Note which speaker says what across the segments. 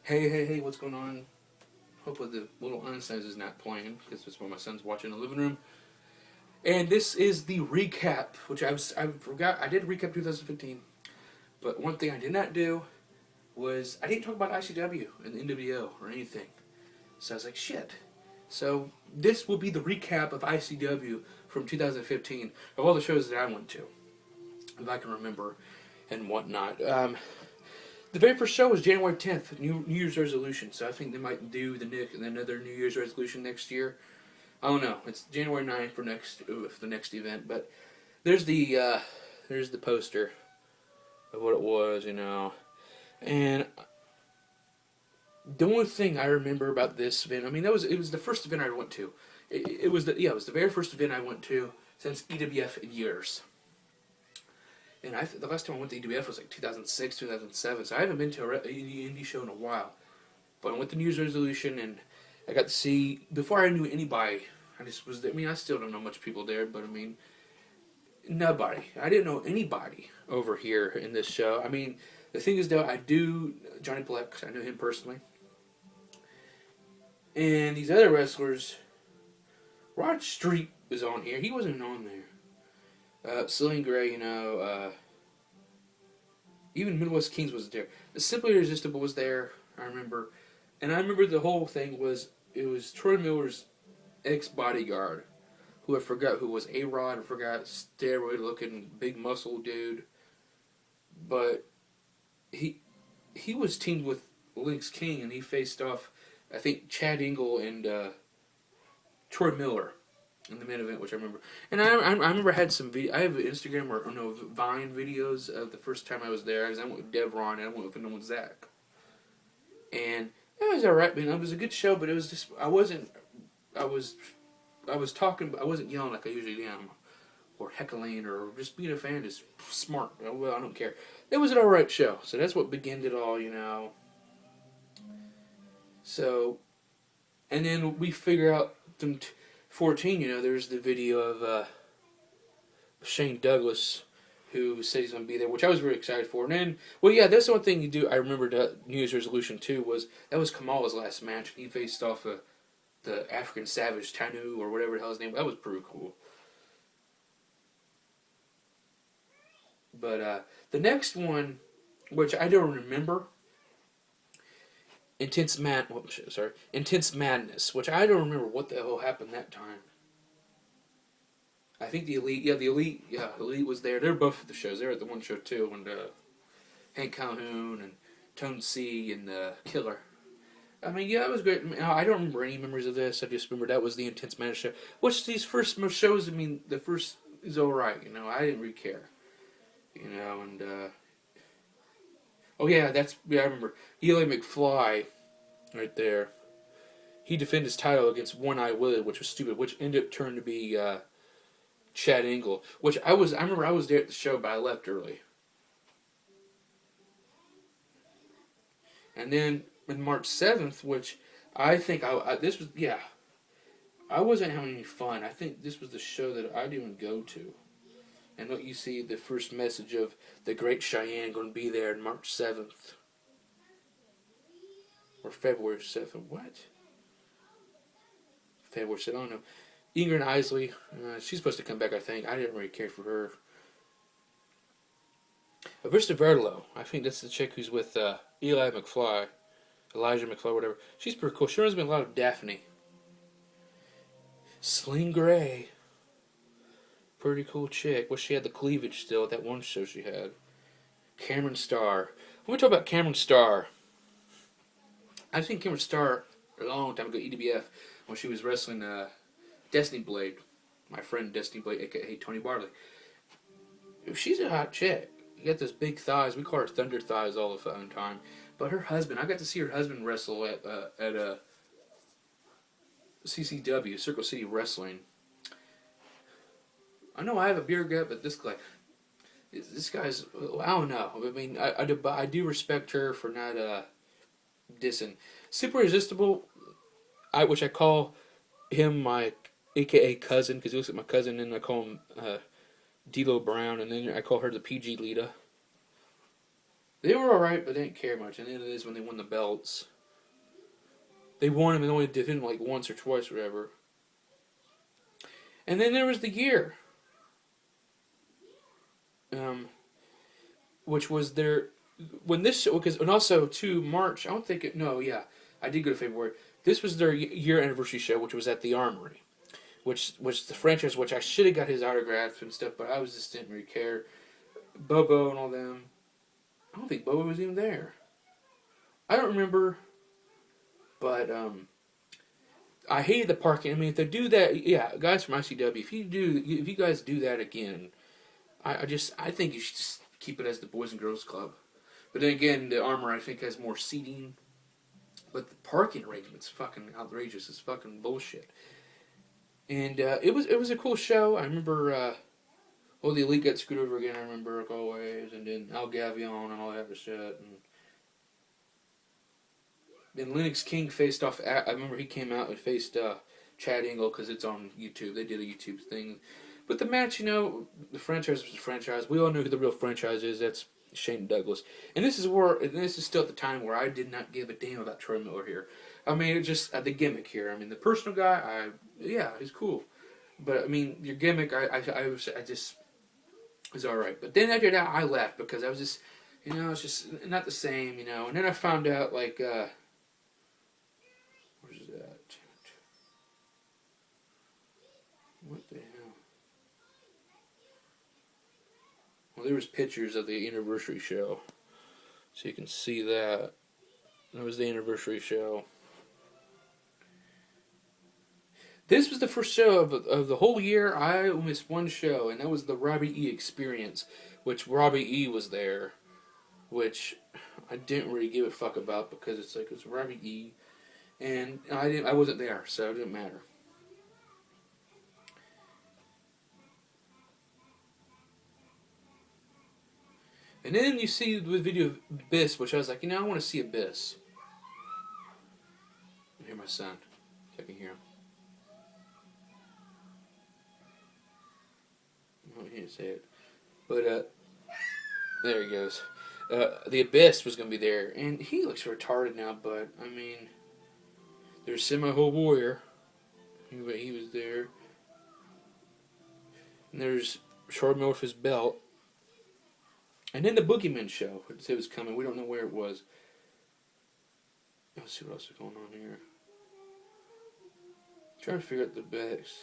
Speaker 1: Hey, what's going on? Hopefully the little Einsteins is not playing, because that's what my son's watching in the living room. And this is the recap, which I forgot. I did recap 2015, but one thing I did not do was I didn't talk about ICW and the NWO or anything. So I was like, shit. So this will be the recap of ICW from 2015 of all the shows that I went to, if I can remember and whatnot. The very first show was January 10th, New Year's resolution. So I think they might do another New Year's resolution next year. I don't know. It's January 9th for the next event. But there's the poster of what it was, And the only thing I remember about this event, it was the first event I went to. It was the very first event I went to since EWF in years. And the last time I went to EWF was like 2006, 2007, so I haven't been to an indie show in a while. But I went to New Year's resolution, and I got to see, before I knew anybody, I just was there. I still don't know much people there, but nobody. I didn't know anybody over here in this show. The thing is, though, I do Johnny Plex. I know him personally. And these other wrestlers, Rod Street was on here. He wasn't on there. Celine Gray, even Midwest Kings was there. The Simply Irresistible was there, I remember. And I remember the whole thing was, it was Troy Miller's ex-bodyguard, who I forgot who was A-Rod, I forgot, steroid-looking, big muscle dude. But he was teamed with Lynx King, and he faced off, I think, Chad Engel and Troy Miller in the main event, which I remember. And I remember I had some video. I have Instagram or Vine videos of the first time I was there. I went with Devron and I went with Zach. And it was alright, man. It was a good show, but it was just I was talking, but I wasn't yelling like I usually am, or heckling, or just being a fan. Just smart. Well, I don't care. It was an alright show, so that's what began it all, So, and then we figure out 14, there's the video of Shane Douglas, who said he's going to be there, which I was very excited for. And then, that's the one thing you do. I remember New Year's resolution too was Kamala's last match. He faced off the African Savage Tanu or whatever the hell his name. That was pretty cool. But the next one, which I don't remember, Intense Madness, which I don't remember what the hell happened that time. I think the Elite was there. They were both at the shows. They were at the one show too, and Hank Calhoun and Tone C and Killer. It was great. I don't remember any memories of this. I just remember that was the Intense Madness show. Which these first shows, the first is alright. I didn't really care. And I remember Eli McFly, right there. He defended his title against One Eye Willie, which was stupid, which ended up turning to be Chad Engel, which I remember I was there at the show, but I left early. And then on March 7th, which I think I wasn't having any fun. I think this was the show that I didn't even go to. And what you see, the first message of the Great Cheyenne going to be there on March 7th. Or February 7th. What? February 7th, I don't know. Ingrid Isley, she's supposed to come back, I think. I didn't really care for her. Vista Verlo, I think that's the chick who's with Elijah McFly, whatever. She's pretty cool. She reminds me a lot of Daphne. Celine Gray. Pretty cool chick. Well, she had the cleavage still at that one show she had. Cameron Starr. When we talk about Cameron Starr, I've seen Cameron Starr a long time ago, EWF, when she was wrestling Destiny Blade. My friend Destiny Blade, a.k.a. Tony Barley. She's a hot chick. You got those big thighs. We call her Thunder Thighs all the time. But her husband, I got to see her husband wrestle at CCW, Circle City Wrestling. I know I have a beer gut, but this guy's, I don't know. I do respect her for not dissing. Super Irresistible, which I call him my AKA cousin, because he looks like my cousin, and I call him D'Lo Brown, and then I call her the PG Lita. They were alright, but they didn't care much, and then it is when they won the belts. They won him and only did him like once or twice or whatever. And then there was the year, which was their when this show, because and also to March. I don't think it. No, yeah, I did go to February. This was their year anniversary show, which was at the Armory, which was the franchise which I should have got his autograph and stuff, but I just didn't really care. Bobo and all them. I don't think Bobo was even there. I don't remember, but I hated the parking. I mean, if they do that, yeah, guys from ICW, if you guys do that again, I think you should just keep it as the Boys and Girls Club. But then again, the Armor I think has more seating, but the parking arrangement's fucking outrageous. It's fucking bullshit. And it was a cool show. I remember, the Elite got screwed over again. I remember like always, and then Al Gavion and all that other shit. And then Lennox King faced off. I remember he came out and faced Chad Engel because it's on YouTube. They did a YouTube thing. But the match, the franchise was a franchise. We all know who the real franchise is. That's Shane Douglas. And this is still at the time where I did not give a damn about Troy Miller here. I mean, it's just the gimmick here. I mean, the personal guy, he's cool. But I mean, your gimmick, I just was all right. But then after that, I left because I was just, it's just not the same, And then I found out where's that? What the hell? Well, there was pictures of the anniversary show, so you can see that. That was the anniversary show. This was the first show of the whole year. I missed one show, and that was the Robbie E Experience, which Robbie E was there, which I didn't really give a fuck about because it's Robbie E, and I wasn't there, so it didn't matter. And then you see the video of Abyss, which I was like, I want to see Abyss. I hear my son, if I can hear him. I can't say it. But, there he goes. The Abyss was going to be there. And he looks retarded now, but, I mean, there's Semi-Whole Warrior. He was there. And there's Short Miller with his belt. And then the Boogeyman show. It was coming. We don't know where it was. Let's see what else is going on here. Trying to figure out the best.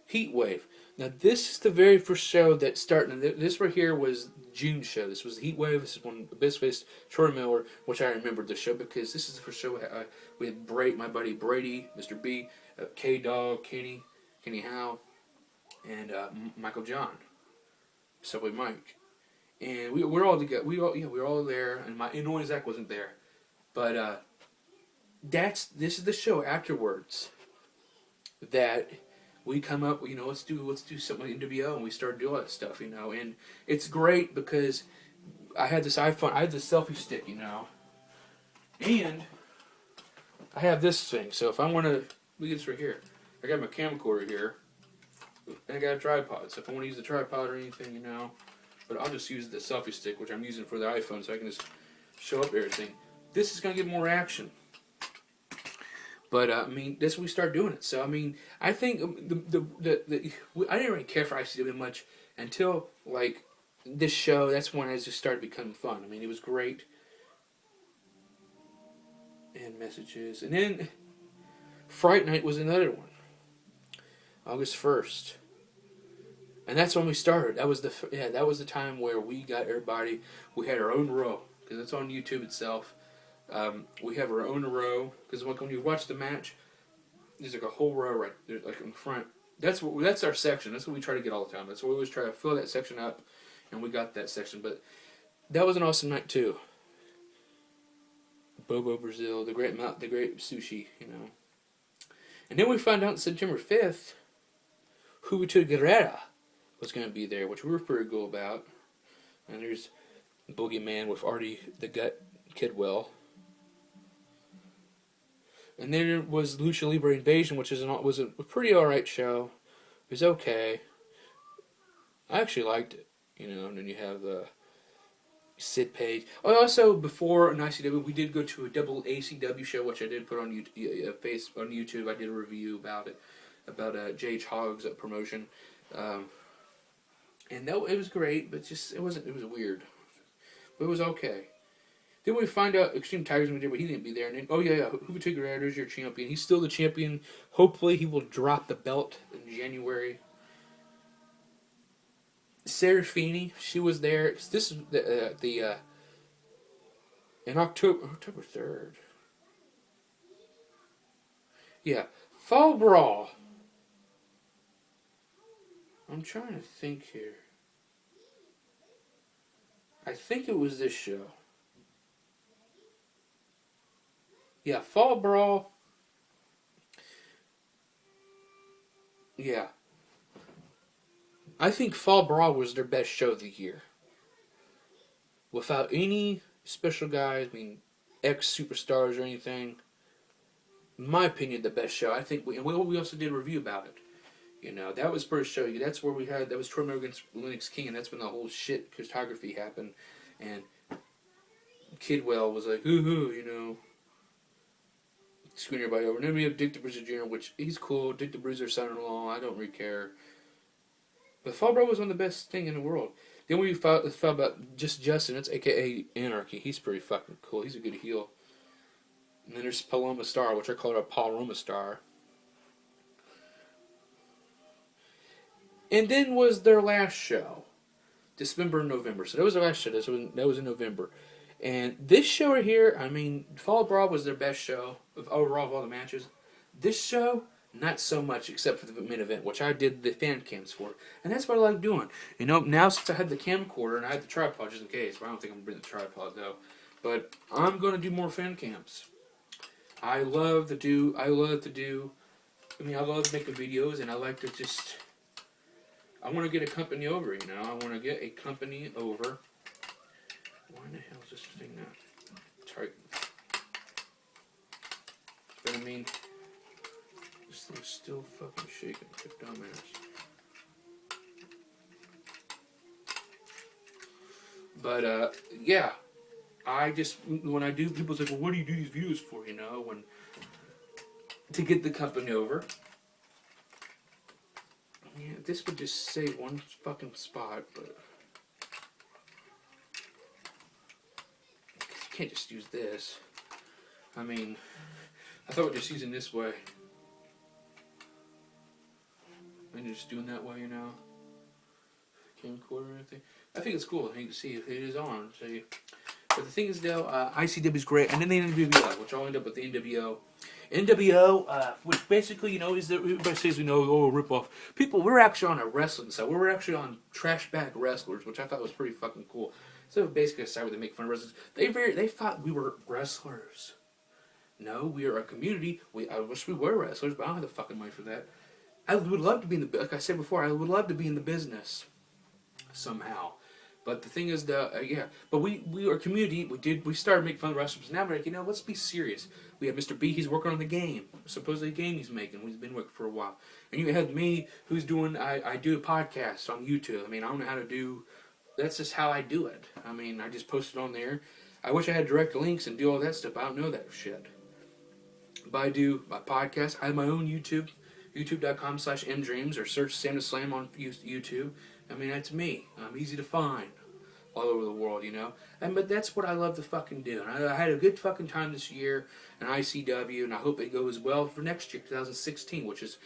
Speaker 1: Heat Wave. Now this is the very first show that started. This right here was June show. This was the Heat Wave. This is when Abyss faced Troy Miller, which I remembered the show because this is the first show we had my buddy Brady, Mr. B, K-Dog, Kenny Howe, and Michael John, Subway Mike. And we were all together. We were all there, and my Zach wasn't there, but this is the show afterwards that we come up. Let's do something like NWO, and we started doing all that stuff. And it's great because I had this iPhone. I had this selfie stick, and I have this thing. So if I want to, look at this right here. I got my camcorder here, and I got a tripod. So if I want to use the tripod or anything, But I'll just use the selfie stick, which I'm using for the iPhone, so I can just show up everything. This is going to get more action. But, that's when we start doing it. So, I think I didn't really care for ICW much until, this show. That's when it just started becoming fun. It was great. And messages. And then Fright Night was another one. August 1st. And that's when we started. That was the time where we got everybody. We had our own row because it's on YouTube itself. We have our own row because when you watch the match, there's a whole row right there, in front. That's our section. That's what we try to get all the time. That's what we always try to fill that section up, and we got that section. But that was an awesome night too. Bobo Brazil, the great sushi, And then we found out September 5th, Juventud Guerrera was going to be there, which we were pretty cool about. And there's Boogeyman with Artie the Gut Kidwell. And then there was Lucha Libre Invasion, which was a pretty alright show. It was okay. I actually liked it, And then you have Sid Page. Oh, also, before an ICW, we did go to a double ACW show, which I did put on on YouTube. I did a review about it, about J.H. Hogg's promotion. And that, it was great, but just, it was weird. But it was okay. Then we find out Extreme Tigers we did, but he didn't be there. And then, oh yeah, Hoover is your champion. He's still the champion. Hopefully he will drop the belt in January. Serafini, she was there. This is in October 3rd. Yeah, Fall Brawl. I'm trying to think here. I think it was this show. Yeah, Fall Brawl. Yeah. I think Fall Brawl was their best show of the year. Without any special guys, I mean, ex-superstars or anything. In my opinion, the best show. I think we also did a review about it. You know, that was first show. That's where that was Troy Miller against Linux King, and that's when the whole shit cartography happened. And Kidwell was like, hoo-hoo, you know, screwing everybody over. And then we have Dick the Bruiser Jr., which he's cool. Dick the Bruiser, son-in-law, I don't really care. But Fall Brawl was one of the best thing in the world. Then we found about Justin, it's a.k.a. Anarchy. He's pretty fucking cool. He's a good heel. And then there's Paloma Star, which I call her a Paloma Star. And then was their last show. December and November. So that was their last show. That was in November. And this show right here, I mean, Fall Brawl was their best show overall of all the matches. This show, not so much, except for the main event, which I did the fan cams for. And that's what I like doing. You know, now since I had the camcorder and I had the tripod just in case, but I don't think I'm going to bring the tripod though. But I'm going to do more fan cams. I love to do, I love making videos, and I like to just, I want to get a company over, you know. I want to get a company over. Why in the hell is this thing not tight? But I mean, this thing's still fucking shaking. Good dumbass. But, yeah. I just, when I do, people say, well, what do you do these videos for, you know? To get the company over. Yeah, this would just save one fucking spot, but you can't just use this. I mean, I thought we're just using this way. And you're just doing that way, you know? Camcorder or anything. I think it's cool. You can see if it is on. So but the thing is, though, ICW is great, and then the NWO, which I'll end up with the NWO. NWO, which basically, you know, is that everybody says we know, oh, rip-off. People, we're actually on a wrestling side. We're actually on Trash Bag Wrestlers, which I thought was pretty fucking cool. So basically a side where they make fun of wrestlers. They thought we were wrestlers. No, we are a community. I wish we were wrestlers, but I don't have the fucking money for that. I would love to be in the, like I said before, I would love to be in the business somehow. But the thing is, yeah. But we are a community. We started making fun of wrestlers. Now we're like, you know, let's be serious. We have Mr. B. He's working on the game, supposedly a game he's making. He's been working for a while. And you had me, who's doing. I do a podcast on YouTube. I mean, I don't know how to do. That's just how I do it. I mean, I just post it on there. I wish I had direct links and do all that stuff. But I don't know that shit. But I do my podcast. I have my own YouTube. YouTube.com/mdreams, or search Santa Slam on YouTube. I mean, that's me. I'm easy to find all over the world, you know. But that's what I love to fucking do. And I had a good fucking time this year in ICW, and I hope it goes well for next year, 2016, which is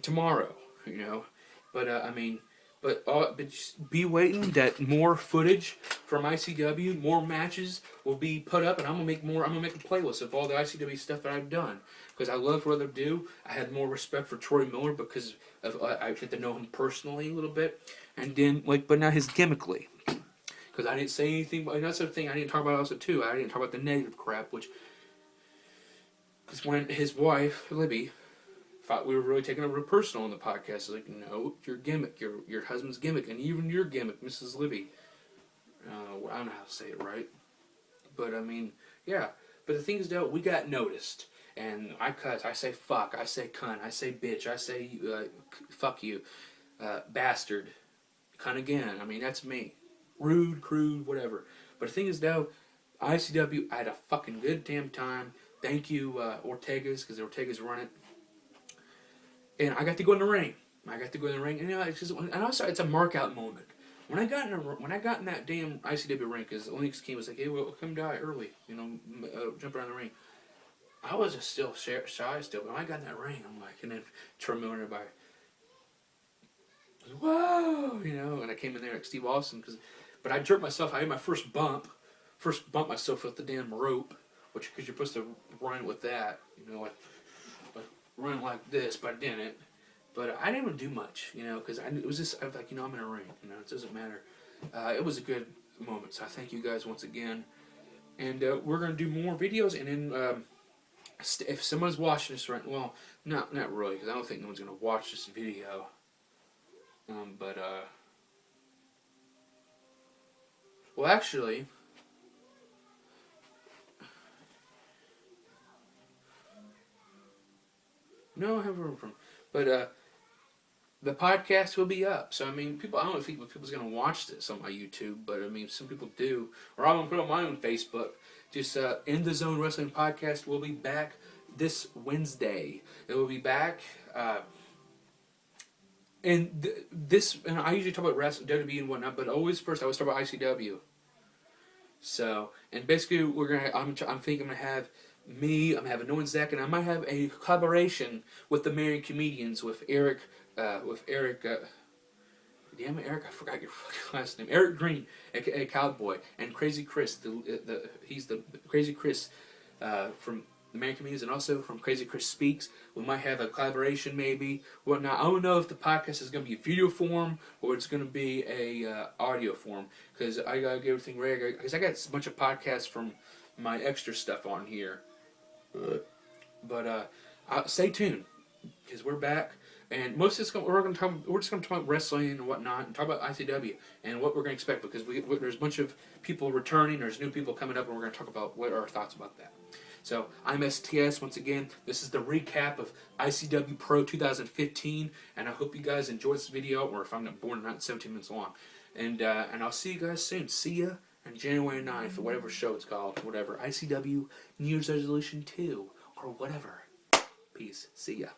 Speaker 1: tomorrow, you know. But I mean, but just be waiting that more footage from ICW, more matches will be put up, and I'm gonna make more. I'm gonna make a playlist of all the ICW stuff that I've done because I love what they do. I had more respect for Troy Miller because I get to know him personally a little bit, and then but not his gimmickly. Because I didn't say anything, and that's the thing I didn't talk about also too. I didn't talk about the negative crap, because when his wife Libby thought we were really taking it real personal on the podcast, it's like, no, your gimmick, your husband's gimmick, and even your gimmick, Mrs. Libby. I don't know how to say it right, but I mean, yeah. But the thing is, though, we got noticed, and I cuss, I say fuck, I say cunt, I say bitch, I say fuck you, bastard, cunt again. I mean, that's me. Rude, crude, whatever. But the thing is, though, ICW, I had a fucking good damn time. Thank you, Ortega's, because Ortega's run it. And I got to go in the ring. And you know, it's just, and also it's a mark out moment. When I got in that damn ICW ring, because Onyx King was like, "Hey, well, come die early, you know, jump around the ring." I was just still shy still, but when I got in that ring, I'm like, and then turmoil everybody, whoa, you know, and I came in there like Steve Austin, but I jerked myself. I had my first bump myself with the damn rope, because you're supposed to run with that, you know, like run like this, but I didn't. But I didn't even do much, you know, because it was just, I was like, you know, I'm in a ring, you know, it doesn't matter. It was a good moment, so I thank you guys once again. And we're going to do more videos, and then if someone's watching this right, well, not really, because I don't think no one's going to watch this video. Well, actually, no, I have room for them. But the podcast will be up. So, I mean, I don't know if people's going to watch this on my YouTube, but I mean, some people do. Or I'm going to put it on my own Facebook. Just In the Zone Wrestling Podcast will be back this Wednesday. It will be back. And I usually talk about wrestling, WWE and whatnot, but always first I always talk about ICW. So, and basically I'm thinking I'm gonna have me, I'm having Noah and Zach, and I might have a collaboration with the Marion comedians with Eric. Damn it, Eric! I forgot your fucking last name. Eric Green, aka Cowboy, and Crazy Chris. He's the Crazy Chris from the Marion comedians, and also from Crazy Chris Speaks. We might have a collaboration, maybe whatnot. I don't know if the podcast is going to be video form or it's going to be a audio form, because I gotta get everything ready. Because I got a bunch of podcasts from my extra stuff on here. But stay tuned, because we're back. And most of this, we're just going to talk about wrestling and whatnot, and talk about ICW and what we're going to expect, because there's a bunch of people returning, there's new people coming up, and we're going to talk about what are our thoughts about that. So, I'm STS once again. This is the recap of ICW Pro 2015, and I hope you guys enjoyed this video, or if I'm not bored, not 17 minutes long. And I'll see you guys soon. See ya on January 9th, or whatever show it's called, whatever. ICW New Year's Resolution 2, or whatever. Peace. See ya.